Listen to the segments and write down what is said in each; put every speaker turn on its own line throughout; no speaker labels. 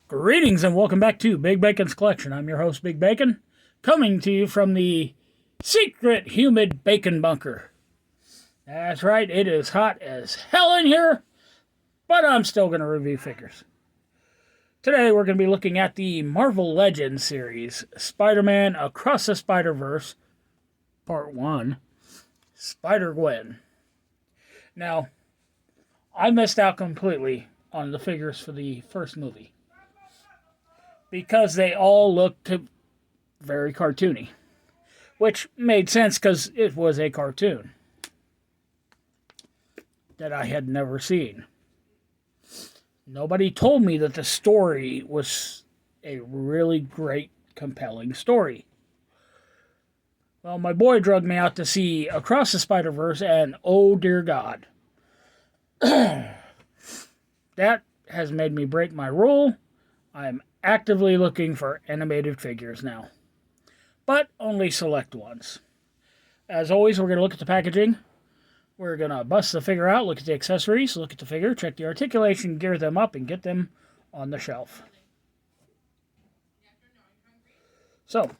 Greetings and welcome back to Big Bacon's Collection. I'm your host, Big Bacon, coming to you from the secret humid bacon bunker. That's right, it is hot as hell in here, but I'm still going to review figures. Today we're going to be looking at the Marvel Legends series, Spider-Man Across the Spider-Verse, Part 1, Spider-Gwen. Now, I missed out completely on the figures for the first movie, because they all looked very cartoony, which made sense because it was a cartoon that I had never seen. Nobody told me that the story was a really great, compelling story. Well, my boy drugged me out to see Across the Spider-Verse, and oh dear God. That has made me break my rule. I'm actively looking for animated figures now, but only select ones. As always, we're going to look at the packaging. We're going to bust the figure out, look at the accessories, look at the figure, check the articulation, gear them up, and get them on the shelf. So,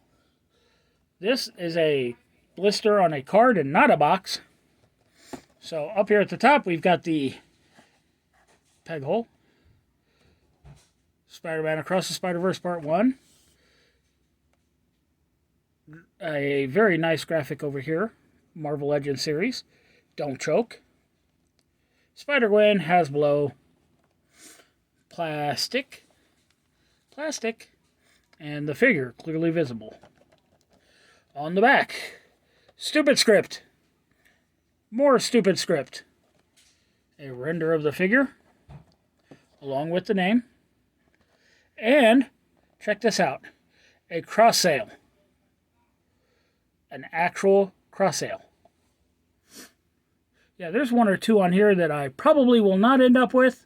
this is a blister on a card and not a box. So, up here at the top, we've got the peg hole. Spider-Man Across the Spider-Verse Part 1. A very nice graphic over here. Marvel Legends series. Don't choke. Spider-Gwen, Hasbro. Plastic. And the figure clearly visible. On the back, stupid script. More stupid script. A render of the figure, along with the name. And, check this out, a cross sale. An actual cross sale. Yeah, there's one or two on here that I probably will not end up with,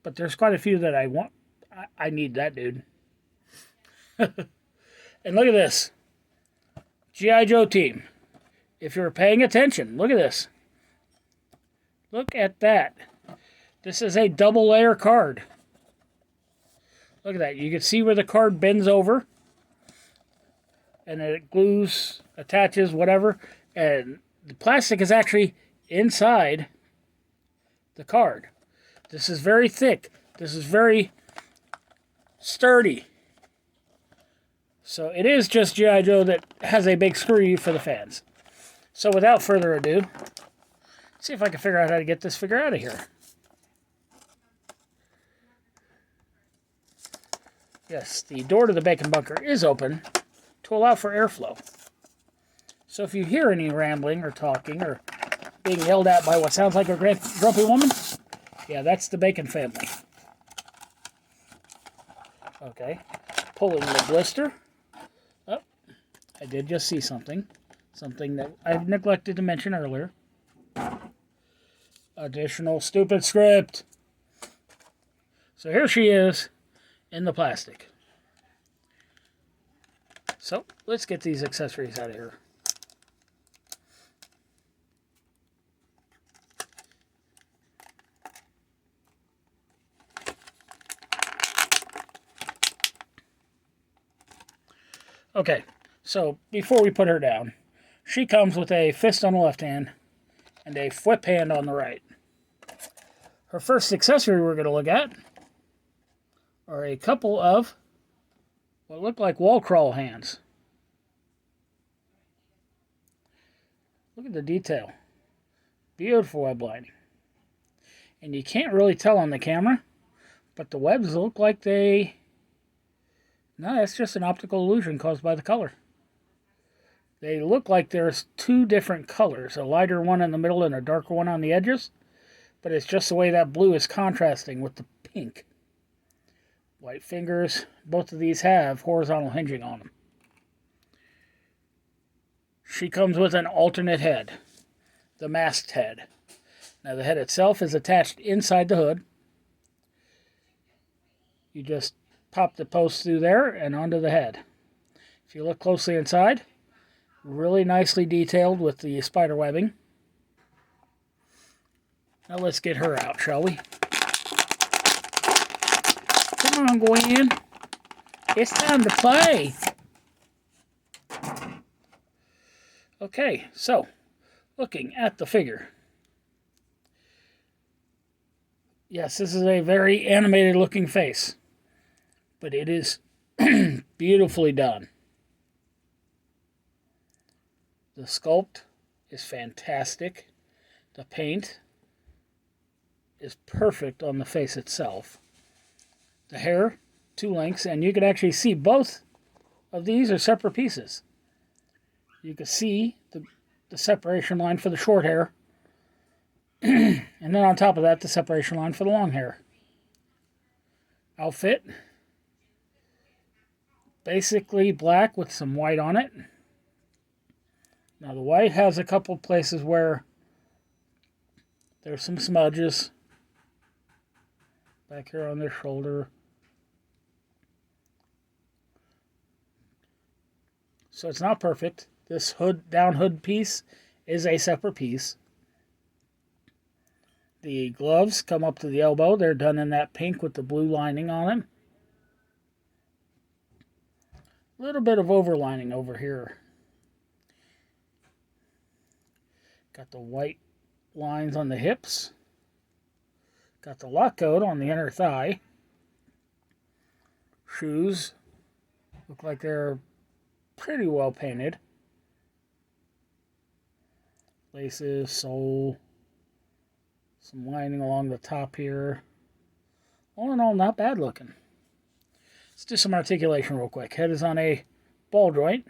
but there's quite a few that I want. I need that dude. And look at this. G.I. Joe team. If you're paying attention, look at this. Look at that. This is a double layer card. Look at that. You can see where the card bends over. And then it glues, attaches, whatever. And the plastic is actually inside the card. This is very thick. This is very sturdy. So it is just G.I. Joe that has a big screw you for the fans. So without further ado, let's see if I can figure out how to get this figure out of here. Yes, the door to the bacon bunker is open to allow for airflow. So if you hear any rambling or talking or being yelled at by what sounds like a grumpy woman, yeah, that's the bacon family. Okay, pulling the blister. Oh, I did just see something. Something that I've neglected to mention earlier. Additional stupid script. So here she is in the plastic. So, let's get these accessories out of here. Okay, so before we put her down, she comes with a fist on the left hand and a whip hand on the right. Her first accessory we're going to look at are a couple of what look like wall crawl hands. Look at the detail. Beautiful web lining. And you can't really tell on the camera, but the webs look like they... No, that's just an optical illusion caused by the color. They look like there's two different colors, a lighter one in the middle and a darker one on the edges, but it's just the way that blue is contrasting with the pink. White fingers, both of these have horizontal hinging on them. She comes with an alternate head, the masked head. Now the head itself is attached inside the hood. You just pop the post through there and onto the head. If you look closely inside, really nicely detailed with the spider webbing. Now let's get her out, shall we? Come on, Gwen. It's time to play. Okay, so, looking at the figure. Yes, this is a very animated looking face, but it is beautifully done. The sculpt is fantastic. The paint is perfect on the face itself. The hair, 2 lengths, and you can actually see both of these are separate pieces. You can see the separation line for the short hair, and then on top of that, the separation line for the long hair. Outfit, basically black with some white on it. Now the white has a couple places where there's some smudges back here on their shoulder. So it's not perfect. This down hood piece is a separate piece. The gloves come up to the elbow. They're done in that pink with the blue lining on them. A little bit of overlining over here. Got the white lines on the hips. Got the lock code on the inner thigh. Shoes look like they're pretty well painted. Laces, sole, some lining along the top here. All in all, not bad looking. Let's do some articulation real quick. Head is on a ball joint.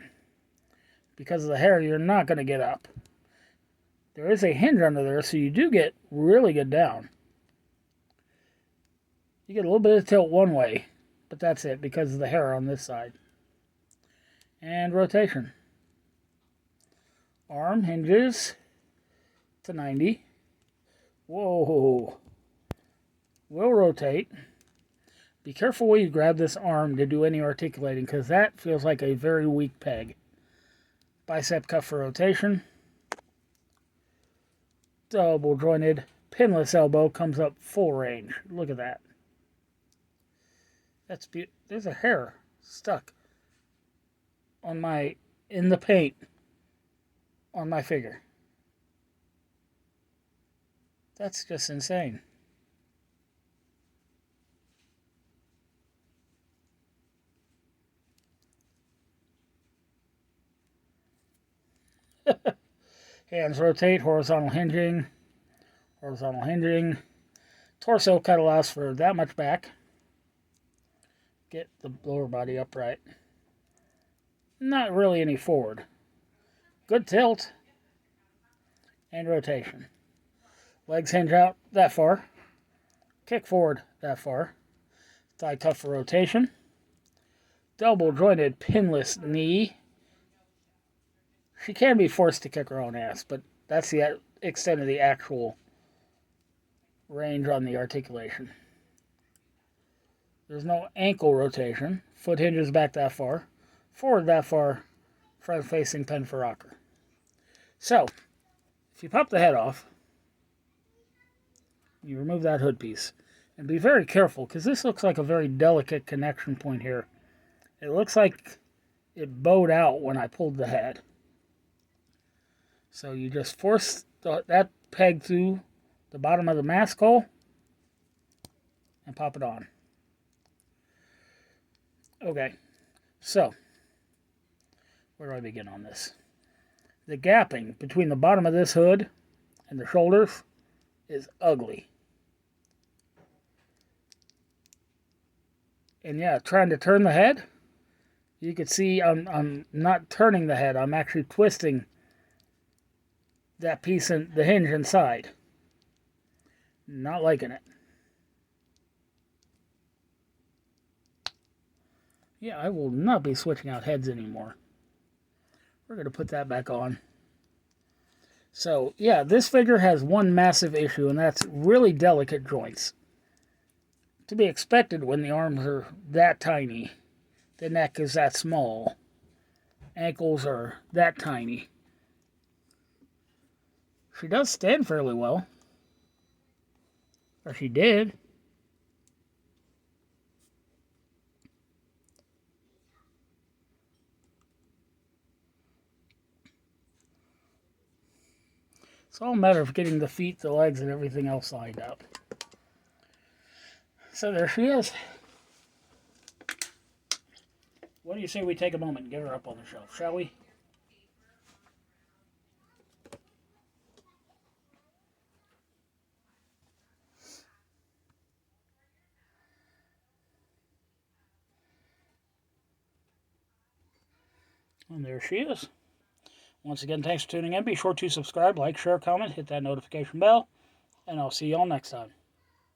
Because of the hair, you're not going to get up. There is a hinge under there, so you do get really good down. You get a little bit of tilt one way, but that's it because of the hair on this side. And rotation. Arm hinges to 90. Whoa. Will rotate. Be careful where you grab this arm to do any articulating because that feels like a very weak peg. Bicep cuff for rotation. Double jointed pinless elbow comes up full range. Look at that. That's beautiful. There's a hair stuck on in the paint on my figure. That's just insane. Hands rotate, horizontal hinging. Torso cut allows for that much back. Get the lower body upright. Not really any forward. Good tilt. And rotation. Legs hinge out that far. Kick forward that far. Thigh cuff for rotation. Double jointed pinless knee. She can be forced to kick her own ass, but that's the extent of the actual range on the articulation. There's no ankle rotation. Foot hinges back that far. Forward that far. Front facing pen for rocker. So, if you pop the head off, you remove that hood piece. And be very careful, because this looks like a very delicate connection point here. It looks like it bowed out when I pulled the head. So you just force that peg through the bottom of the mask hole and pop it on. Okay, so where do I begin on this? The gapping between the bottom of this hood and the shoulders is ugly. And yeah, trying to turn the head, you can see I'm not turning the head, I'm actually twisting that piece in the hinge inside. Not liking it. Yeah, I will not be switching out heads anymore. We're going to put that back on. So, yeah, this figure has one massive issue, and that's really delicate joints. To be expected when the arms are that tiny. The neck is that small. Ankles are that tiny. She does stand fairly well. Or she did. It's all a matter of getting the feet, the legs, and everything else lined up. So there she is. What do you say we take a moment and get her up on the shelf, shall we? And there she is. Once again, thanks for tuning in. Be sure to subscribe, like, share, comment, hit that notification bell, and I'll see you all next time.